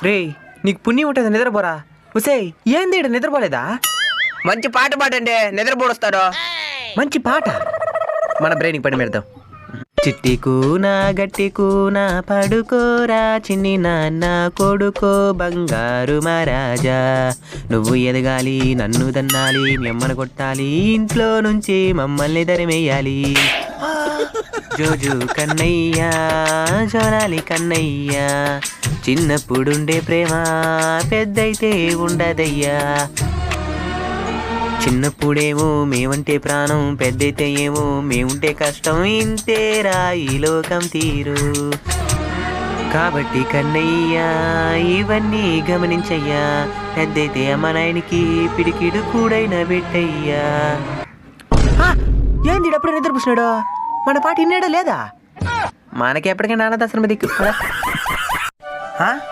రే నీకు పుణ్యం ఉంటుంది నిద్రపోరా. ఉసే ఏంది ఈడ నిద్రపోలేదా? మంచి పాట పాడండి, నిద్రపోడొస్తాడు. మంచి పాట, మన బ్రెయిన్కి పని పెడతాం. చిట్టి కూనా గట్టి కూనా పడుకోరా చిన్ని నాన్న కొడుకో బంగారు మహారాజా. నువ్వు ఎదగాలి, నన్ను దన్నాలి, మిమ్మల్ని కొట్టాలి, ఇంట్లో నుంచి మమ్మల్ని దరిమేయాలి. జోజు కన్నయ్యా జోనాలి కన్నయ్యా, చిన్నప్పుడుండే ప్రేమ పెద్దయితే ఉండదయ్యా. చిన్నప్పుడేమో మేమంటే ప్రాణం, పెద్దయితే ఏమో మేముంటే కష్టం, ఇంతేరా ఈ లోకం తీరు. కాబట్టి కన్నయ్యా ఇవన్నీ గమనించయ్యా, పెద్దయితే అమ్మ నాయనికి పిడికిడు కూడైనా పెట్టయ్యా. ఏంది అప్పుడే నిద్రపోతున్నాడు? మన పాట విన్నాడా లేదా? మనకి ఎప్పటికైనా అనాథాశ్రమ దిక్కు.